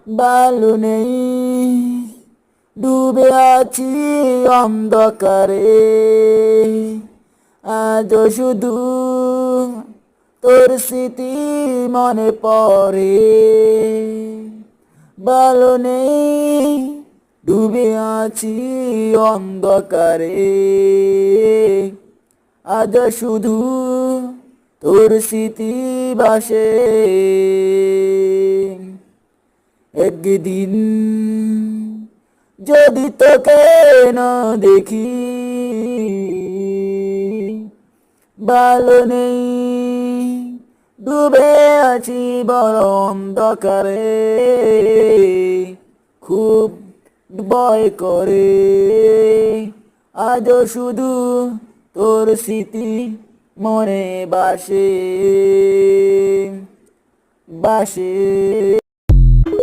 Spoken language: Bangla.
ভালো নেই, ডুবে আছি অন্ধকারে, আজও শুধু তোর স্মৃতি মনে পড়ে। ভালো নেই, ডুবে আছি অন্ধকারে, আজও শুধু তোর স্মৃতি ভাসে। একদিন যদি তোকে না দেখি, ভালো নেই, ডুবে আছি বড় অন্ধকারে, খুব ভয় করে, আজও শুধু তোর স্মৃতি মনে বাসে বাসে।